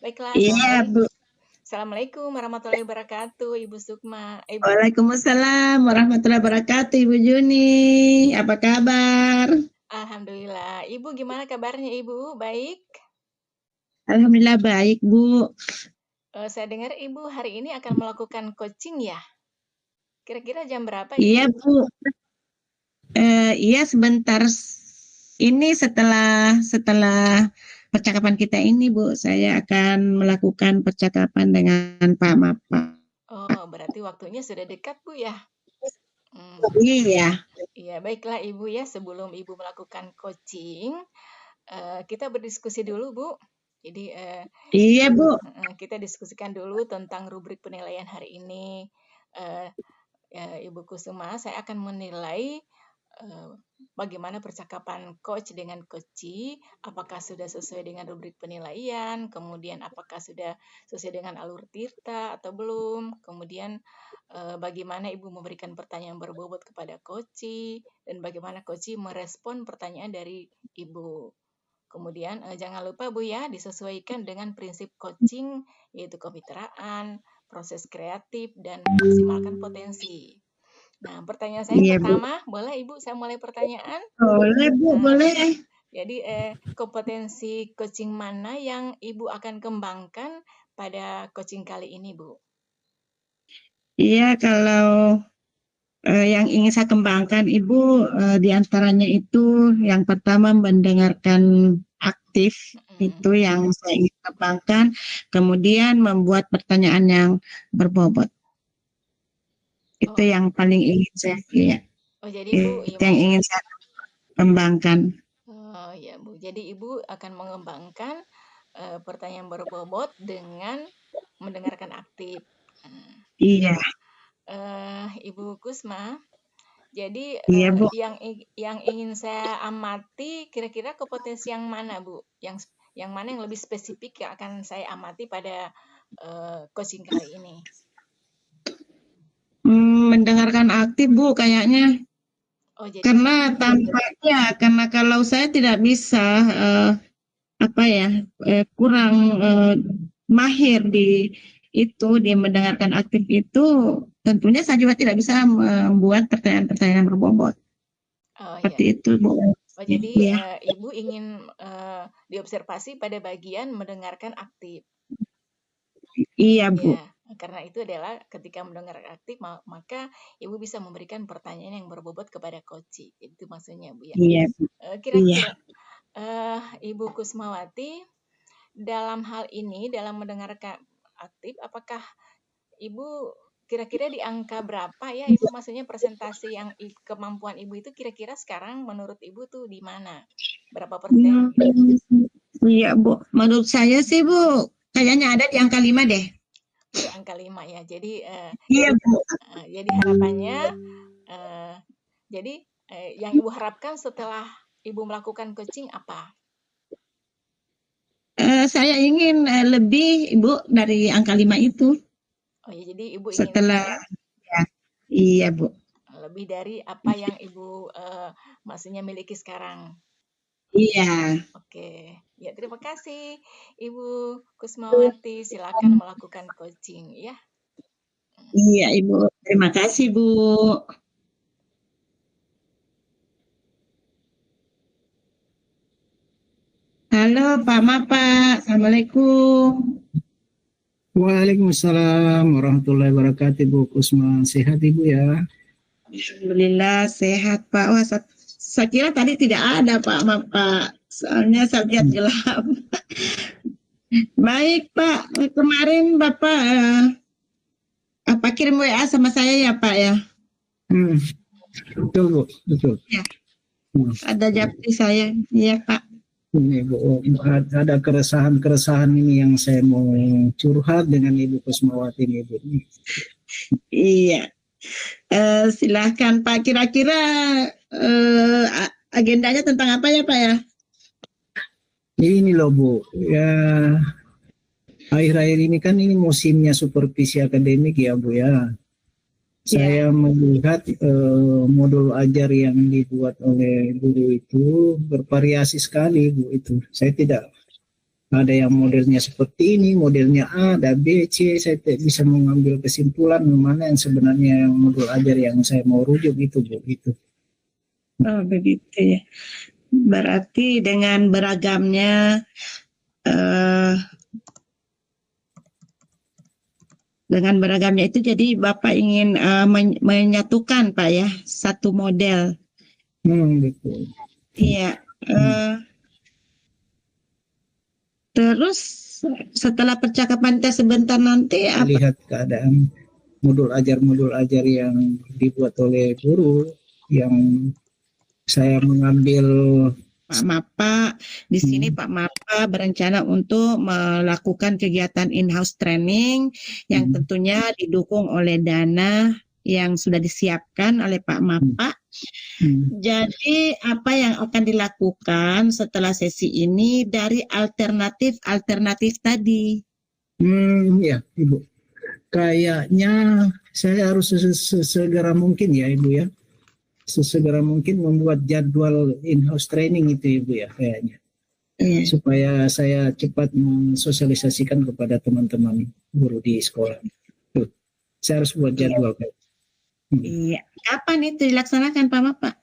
Baiklah, Iya, Bu. Assalamualaikum warahmatullahi wabarakatuh, Ibu Sukma. Waalaikumsalam warahmatullahi wabarakatuh, Ibu Juni. Apa kabar? Alhamdulillah. Ibu gimana kabarnya, Ibu? Baik? Alhamdulillah baik, Bu. Saya dengar Ibu hari ini akan melakukan coaching ya? Kira-kira jam berapa, Ibu? Iya, Bu. Iya, sebentar. Ini setelah percakapan kita ini, Bu, saya akan melakukan percakapan dengan Pak Mapa. Oh, berarti waktunya sudah dekat, Bu ya? Iya. Iya, baiklah Ibu ya. Sebelum Ibu melakukan coaching, kita berdiskusi dulu, Bu. Jadi, Iya, Bu. kita diskusikan dulu tentang rubrik penilaian hari ini. Ibu Kusuma, saya akan menilai bagaimana percakapan coach dengan coachee, apakah sudah sesuai dengan rubrik penilaian, kemudian apakah sudah sesuai dengan alur tirta atau belum, kemudian bagaimana Ibu memberikan pertanyaan berbobot kepada coachee, dan bagaimana coachee merespon pertanyaan dari Ibu. Kemudian jangan lupa Bu ya, disesuaikan dengan prinsip coaching, yaitu kemitraan, proses kreatif, dan maksimalkan potensi. Nah, pertanyaan saya yang pertama, boleh Ibu saya mulai pertanyaan? Boleh, Bu, boleh. Jadi, kompetensi coaching mana yang Ibu akan kembangkan pada coaching kali ini, Bu? Iya, kalau yang ingin saya kembangkan, Ibu, diantaranya itu yang pertama mendengarkan aktif, itu yang saya ingin kembangkan, kemudian membuat pertanyaan yang berbobot. Itu yang paling ingin saya jadi Bu, itu yang ingin saya kembangkan. Oh ya Bu, jadi Ibu akan mengembangkan pertanyaan berbobot dengan mendengarkan aktif. Iya. Ibu Kusma, jadi iya, Bu. yang ingin saya amati kira-kira kompetensi yang mana Bu? Yang mana yang lebih spesifik yang akan saya amati pada coaching kali ini? Mendengarkan aktif Bu kayaknya. Jadi, karena tampaknya kalau saya tidak bisa kurang mahir di mendengarkan aktif itu, tentunya saya juga tidak bisa membuat pertanyaan-pertanyaan berbobot. Seperti itu, Bu. Jadi Ibu ingin diobservasi pada bagian mendengarkan aktif. Iya, Bu. Ya, karena itu adalah ketika mendengar aktif, maka Ibu bisa memberikan pertanyaan yang berbobot kepada coachee. Itu maksudnya, Bu ya. Iya, Bu. Kira-kira Ibu Kusmawati, dalam hal ini, dalam mendengarkan aktif, apakah Ibu kira-kira di angka berapa ya Ibu, maksudnya presentasi yang kemampuan Ibu itu kira-kira sekarang menurut Ibu tuh di mana? Berapa persen? Iya, Bu. Menurut saya sih, Bu, kayaknya ada di angka 5 deh. Di angka 5 ya. Jadi iya, Bu. Jadi harapannya yang Ibu harapkan setelah Ibu melakukan coaching apa? Saya ingin lebih, Ibu, dari angka 5 itu. Oh ya, jadi Ibu ingin setelah ya, iya, Bu. Lebih dari apa yang Ibu maksudnya miliki sekarang. Iya. Oke. Ya, terima kasih Ibu Kusmawati. Silakan melakukan coaching ya. Iya, Ibu. Terima kasih, Bu. Halo, Pak Mapa. Assalamualaikum. Waalaikumsalam warahmatullahi wabarakatuh, Bu Kusma. Sehat Ibu ya? Alhamdulillah sehat, Pak. Wah, saya kira tadi tidak ada Pak Mapa. Soalnya saya lihat gelap. Baik, Pak. Kemarin Bapak kirim WA sama saya ya, Pak ya? Betul, Bu. Betul. Ya. Ada japri saya. Iya, Pak. Ini Bu, ada keresahan ini yang saya mau curhat dengan Ibu Kusmawati ini, Bu. Iya. Silahkan Pak. Kira-kira agendanya tentang apa ya, Pak ya? Ini loh, Bu. Ya, akhir-akhir ini kan ini musimnya supervisi akademik ya, Bu ya. Saya melihat modul ajar yang dibuat oleh guru itu bervariasi sekali, Bu, itu. Saya tidak ada yang modelnya seperti ini, modelnya A, ada B, C. Saya tidak bisa mengambil kesimpulan mana yang sebenarnya yang modul ajar yang saya mau rujuk itu, Bu. Gitu. Oh, begitu ya. Berarti dengan beragamnya itu jadi Bapak ingin menyatukan Pak ya satu model. Betul. Iya. Terus setelah percakapan kita sebentar nanti lihat keadaan modul ajar yang dibuat oleh guru yang saya mengambil. Pak Mapa di sini Pak Mapa berencana untuk melakukan kegiatan in-house training yang tentunya didukung oleh dana yang sudah disiapkan oleh Pak Mapa. Jadi apa yang akan dilakukan setelah sesi ini dari alternatif tadi? Ya Ibu, kayaknya saya harus sesegera mungkin ya Ibu ya. Sesegera mungkin membuat jadwal in-house training itu Ibu ya kayaknya. Supaya saya cepat mensosialisasikan kepada teman-teman guru di sekolah. Tuh, saya harus buat jadwal. Iya. Kapan itu dilaksanakan Pak Mapa?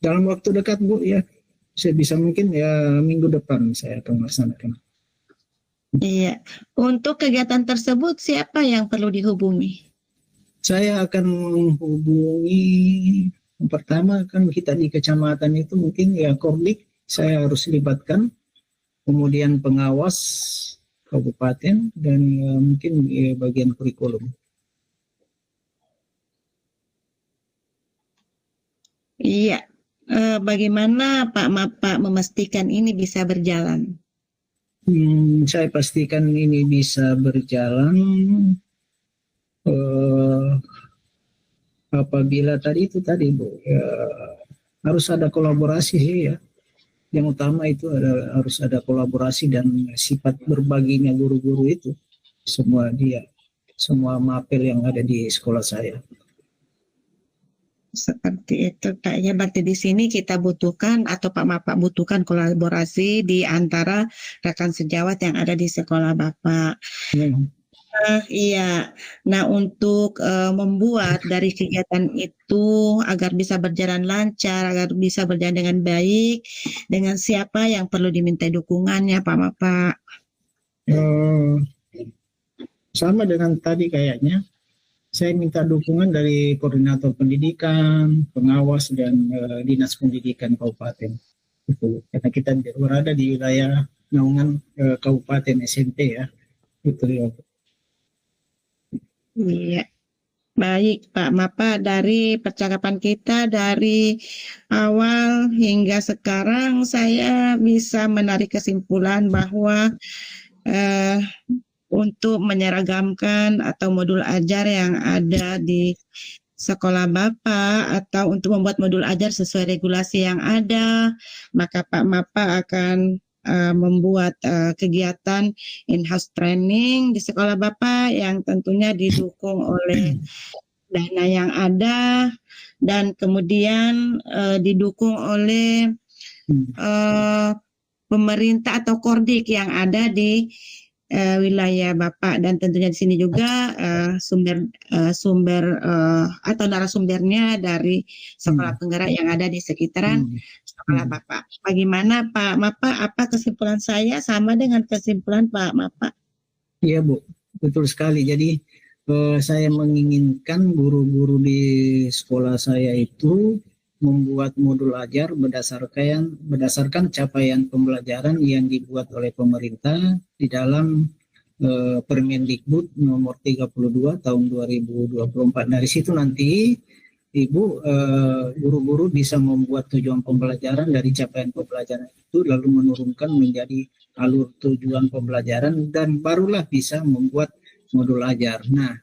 Dalam waktu dekat Bu ya. Saya bisa mungkin ya minggu depan saya akan melaksanakan. Iya. Untuk kegiatan tersebut siapa yang perlu dihubungi? Saya akan menghubungi pertama kan kita di kecamatan itu mungkin ya Kordik saya harus libatkan, kemudian pengawas kabupaten dan mungkin bagian kurikulum. Iya. Bagaimana Pak Mapa memastikan ini bisa berjalan? Saya pastikan ini bisa berjalan apabila tadi Bu ya, harus ada kolaborasi ya. Yang utama itu harus ada kolaborasi dan sifat berbaginya guru-guru itu semua mapel yang ada di sekolah saya. Seperti itu Pak ya, berarti di sini kita butuhkan atau Pak Mapa butuhkan kolaborasi di antara rekan sejawat yang ada di sekolah Bapak. Iya. Nah, untuk membuat dari kegiatan itu agar bisa berjalan lancar, agar bisa berjalan dengan baik, dengan siapa yang perlu diminta dukungannya, Pak Mapa? Sama dengan tadi kayaknya. Saya minta dukungan dari koordinator pendidikan, pengawas, dan dinas pendidikan kabupaten. Itu. Karena kita berada di wilayah naungan kabupaten SMP ya. Itu ya. Iya, baik Pak Mapa, dari percakapan kita dari awal hingga sekarang saya bisa menarik kesimpulan bahwa untuk menyeragamkan atau modul ajar yang ada di sekolah Bapak atau untuk membuat modul ajar sesuai regulasi yang ada, maka Pak Mapa akan membuat kegiatan in-house training di sekolah Bapak yang tentunya didukung oleh dana yang ada dan kemudian didukung oleh pemerintah atau Kordik yang ada di wilayah Bapak, dan tentunya di sini juga sumber atau narasumbernya dari sekolah penggerak yang ada di sekitaran sekolah Bapak. Bagaimana Pak Mapa? Apa kesimpulan saya sama dengan kesimpulan Pak Mapa? Iya Bu, betul sekali. Jadi saya menginginkan guru-guru di sekolah saya itu membuat modul ajar berdasarkan capaian pembelajaran yang dibuat oleh pemerintah di dalam Permendikbud nomor 32 tahun 2024. Dari situ nanti Ibu guru-guru bisa membuat tujuan pembelajaran dari capaian pembelajaran itu lalu menurunkan menjadi alur tujuan pembelajaran dan barulah bisa membuat modul ajar. Nah,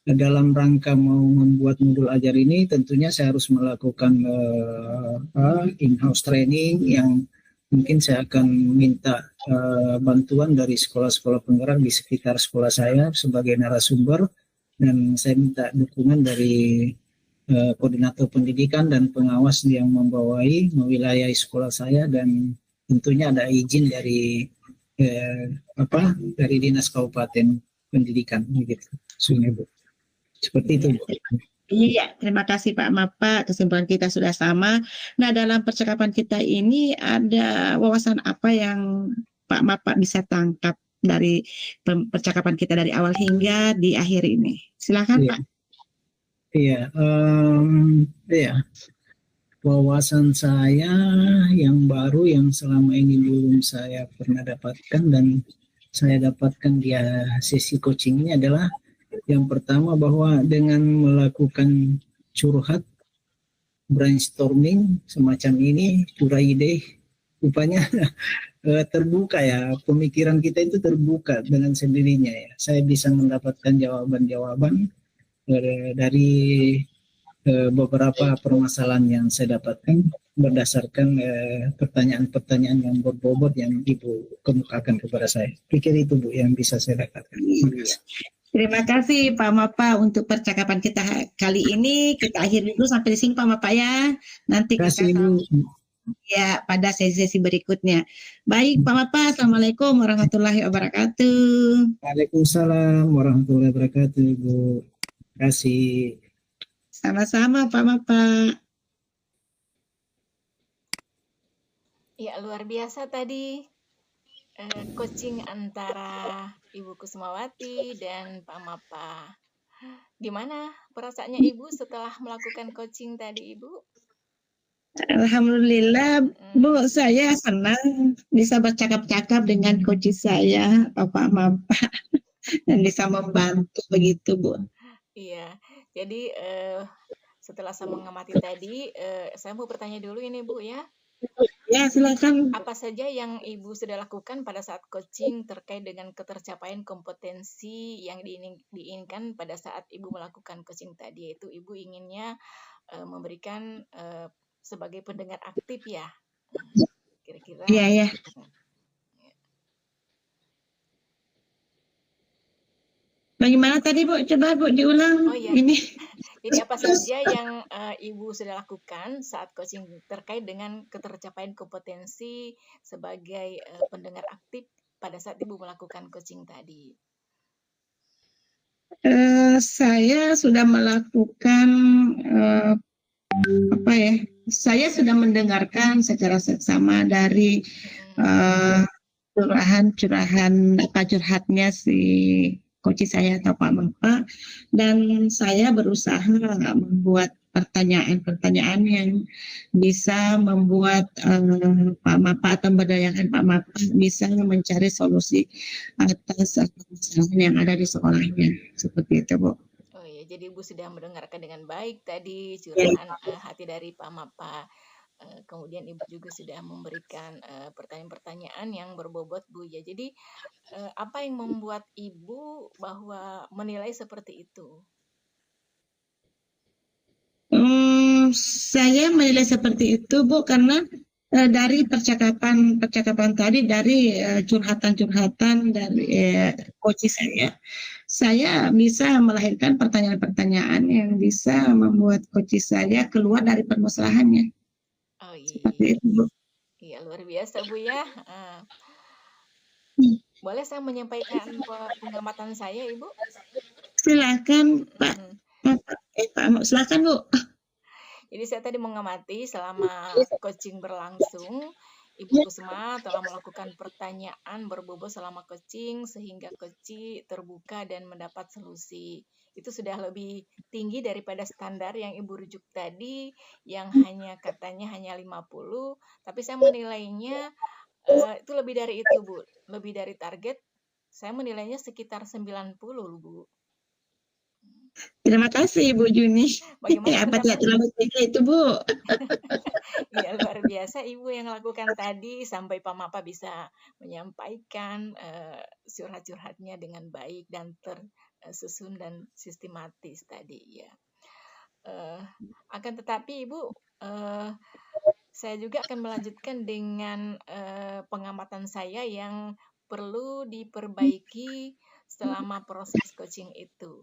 dalam rangka mau membuat modul ajar ini tentunya saya harus melakukan in-house training yang mungkin saya akan minta bantuan dari sekolah-sekolah penggerak di sekitar sekolah saya sebagai narasumber, dan saya minta dukungan dari koordinator pendidikan dan pengawas yang membawahi wilayah sekolah saya dan tentunya ada izin dari dari Dinas Kabupaten Pendidikan gitu. Sungai Bu. Seperti itu Bu. Iya, terima kasih Pak Mapa. Kesimpulan kita sudah sama. Nah, dalam percakapan kita ini ada wawasan apa yang Pak Mapa bisa tangkap dari percakapan kita dari awal hingga di akhir ini? Silakan Iya. Pak. Iya, iya. Wawasan saya yang baru yang selama ini belum saya pernah dapatkan dan saya dapatkan di sesi coaching ini adalah yang pertama bahwa dengan melakukan curhat, brainstorming semacam ini, curah ide, rupanya terbuka ya, pemikiran kita itu terbuka dengan sendirinya ya. Saya bisa mendapatkan jawaban-jawaban dari beberapa permasalahan yang saya dapatkan berdasarkan pertanyaan-pertanyaan yang berbobot yang Ibu kemukakan kepada saya. Pikir itu Bu yang bisa saya dapatkan. Terima kasih Pak Mapa untuk percakapan kita kali ini. Kita akhiri dulu sampai di sini Pak Mapa ya. Nanti kita ya pada sesi-sesi berikutnya. Baik Pak Mapa, Assalamualaikum warahmatullahi wabarakatuh. Waalaikumsalam warahmatullahi wabarakatuh Bu. Terima kasih. Sama-sama Pak Mapa. Ya, luar biasa tadi coaching antara Ibu Kusumawati dan Pak Mapa. Gimana perasaannya Ibu setelah melakukan coaching tadi, Ibu? Alhamdulillah, Bu, saya senang bisa bercakap-cakap dengan coach saya, Pak Mapa, dan bisa membantu begitu, Bu. Iya, jadi setelah saya mengamati tadi, saya mau bertanya dulu ini, Bu ya. Ya, silakan. Apa saja yang Ibu sudah lakukan pada saat coaching terkait dengan ketercapaian kompetensi yang diinginkan pada saat Ibu melakukan coaching tadi, yaitu Ibu inginnya memberikan sebagai pendengar aktif ya, kira-kira. Iya, ya. Bagaimana tadi Bu? Coba Bu diulang. Oh iya. Ini. Jadi apa saja yang Ibu sudah lakukan saat coaching terkait dengan ketercapaian kompetensi sebagai pendengar aktif pada saat Ibu melakukan coaching tadi? Saya sudah melakukan apa ya? Saya sudah mendengarkan secara seksama dari curahan curhatnya si coach saya atau Pak Mapa, dan saya berusaha membuat pertanyaan-pertanyaan yang bisa membuat Pak Mapa atau berdayakan Pak Mapa bisa mencari solusi atas permasalahan yang ada di sekolahnya, seperti itu Bu. Oh iya, jadi Ibu sudah mendengarkan dengan baik tadi curahan hati dari Pak Mapa. Kemudian Ibu juga sudah memberikan pertanyaan-pertanyaan yang berbobot Bu ya. Jadi apa yang membuat Ibu bahwa menilai seperti itu? Saya menilai seperti itu Bu karena dari percakapan tadi, dari curhatan dari coach saya bisa melahirkan pertanyaan-pertanyaan yang bisa membuat coach saya keluar dari permasalahannya. Oh iya. Seperti itu Bu. Iya, luar biasa Bu ya. Boleh saya menyampaikan pengamatan saya Ibu? Silakan Pak. Silakan Bu. Jadi saya tadi mengamati selama coaching berlangsung, Ibu Kusuma telah melakukan pertanyaan berbobot selama coaching sehingga coach terbuka dan mendapat solusi. Itu sudah lebih tinggi daripada standar yang Ibu rujuk tadi yang katanya hanya 50, tapi saya menilainya itu lebih dari itu Bu, lebih dari target. Saya menilainya sekitar 90 Bu. Terima kasih Bu Juni. Bagaimana apa tidak terlalu tinggi itu Bu? Ya luar biasa Ibu yang lakukan tadi sampai Pak Mapa bisa menyampaikan curhat-curhatnya dengan baik dan tersusun dan sistematis tadi ya. Akan tetapi Ibu, saya juga akan melanjutkan dengan pengamatan saya yang perlu diperbaiki selama proses coaching itu.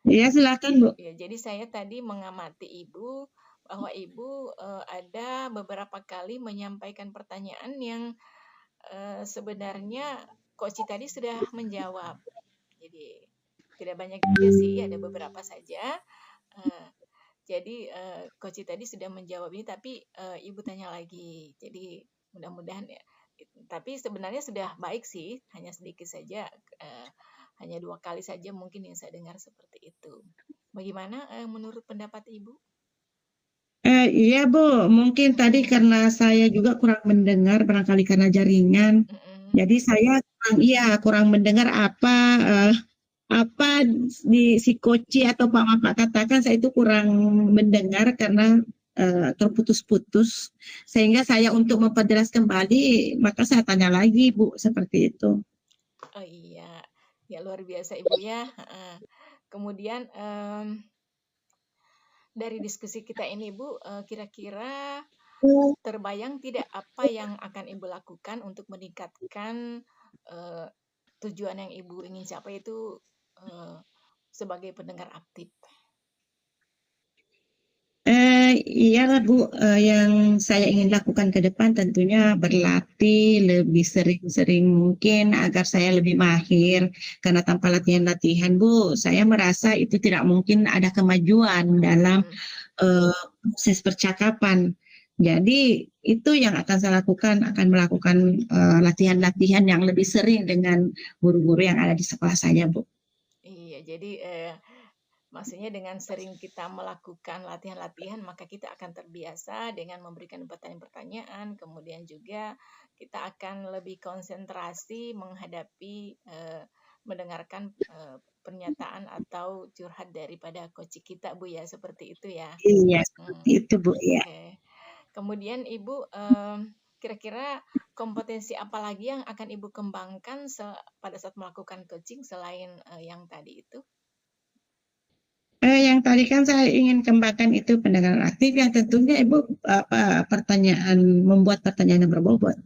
Ya, silakan Bu. Ya, jadi saya tadi mengamati Ibu bahwa Ibu ada beberapa kali menyampaikan pertanyaan yang sebenarnya Coach tadi sudah menjawab. Jadi tidak banyak juga sih, ada beberapa saja. Jadi Coach tadi sudah menjawab ini, tapi Ibu tanya lagi. Jadi mudah-mudahan ya. Tapi sebenarnya sudah baik sih, hanya sedikit saja, hanya 2 kali saja mungkin yang saya dengar seperti itu. Bagaimana menurut pendapat Ibu? Iya Bu, mungkin tadi karena saya juga kurang mendengar, barangkali karena jaringan. Jadi saya kurang mendengar apa si Koci atau Pak Mapak katakan. Saya itu kurang mendengar karena terputus-putus, sehingga saya untuk memperjelas kembali maka saya tanya lagi Bu, seperti itu. Oh iya, ya luar biasa Ibu ya. Kemudian dari diskusi kita ini Bu, kira-kira terbayang tidak apa yang akan Ibu lakukan untuk meningkatkan tujuan yang Ibu ingin capai itu sebagai pendengar aktif? Iya Bu, yang saya ingin lakukan ke depan tentunya berlatih lebih sering-sering mungkin agar saya lebih mahir, karena tanpa latihan-latihan Bu, saya merasa itu tidak mungkin ada kemajuan dalam proses percakapan. Jadi itu yang akan saya lakukan, akan melakukan latihan-latihan yang lebih sering dengan guru-guru yang ada di sekolah saya Bu. Iya, jadi maksudnya dengan sering kita melakukan latihan-latihan, maka kita akan terbiasa dengan memberikan pertanyaan-pertanyaan, kemudian juga kita akan lebih konsentrasi menghadapi, mendengarkan pernyataan atau curhat daripada coach kita Bu ya, seperti itu ya? Iya, seperti itu Bu ya. Okay. Kemudian Ibu, kira-kira kompetensi apa lagi yang akan Ibu kembangkan pada saat melakukan coaching selain yang tadi itu? Yang tadi kan saya ingin kembangkan itu pendengaran aktif, yang tentunya Ibu membuat pertanyaan yang berbobot.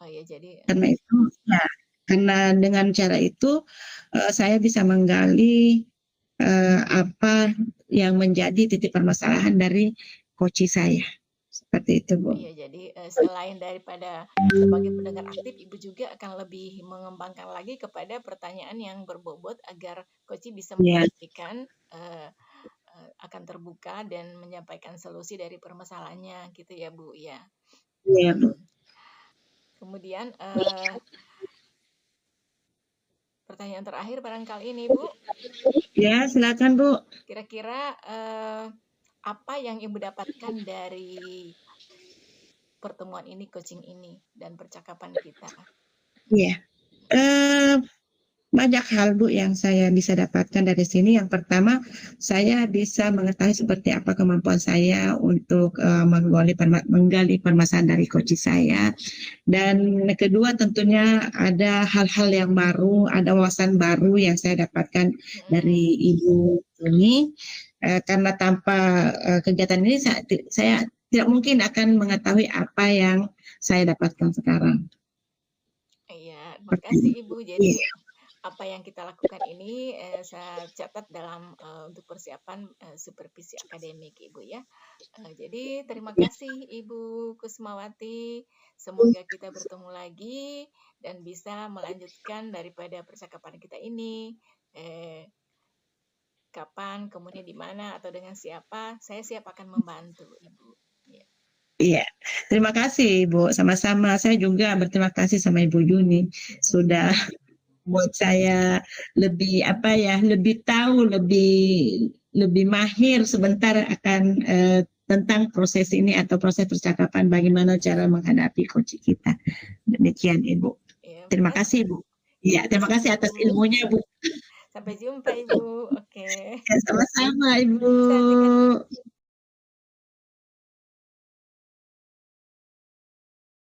Oh ya, jadi karena itu ya, karena dengan cara itu saya bisa menggali apa yang menjadi titik permasalahan dari coach saya. Seperti itu Bu. Iya, jadi selain daripada sebagai pendengar aktif, Ibu juga akan lebih mengembangkan lagi kepada pertanyaan yang berbobot agar coach bisa memastikan akan terbuka dan menyampaikan solusi dari permasalahannya gitu ya Bu ya. Iya Bu. Kemudian pertanyaan terakhir barangkali ini Bu. Ya silakan Bu. Kira-kira apa yang Ibu dapatkan dari pertemuan ini, coaching ini, dan percakapan kita? Iya, banyak hal Bu yang saya bisa dapatkan dari sini. Yang pertama, saya bisa mengetahui seperti apa kemampuan saya untuk menggali permasalahan dari coach saya. Dan kedua tentunya ada hal-hal yang baru, ada wawasan baru yang saya dapatkan dari Ibu ini. Karena tanpa kegiatan ini saya tidak mungkin akan mengetahui apa yang saya dapatkan sekarang. Iya, terima kasih Ibu. Jadi apa yang kita lakukan ini saya catat dalam untuk persiapan supervisi akademik Ibu ya. Jadi terima kasih Ibu Kusmawati. Semoga kita bertemu lagi dan bisa melanjutkan daripada percakapan kita ini. Kapan, kemudian di mana atau dengan siapa, saya siap akan membantu Ibu. Iya, terima kasih Ibu. Sama-sama. Saya juga berterima kasih sama Ibu Yuni sudah buat saya lebih lebih tahu, lebih mahir sebentar akan tentang proses ini atau proses percakapan, bagaimana cara menghadapi coach kita. Demikian Ibu. Ya, terima kasih Bu. Iya, terima kasih atas ilmunya Bu. Sampai jumpa Ibu. Oke. Ya, sama-sama Ibu.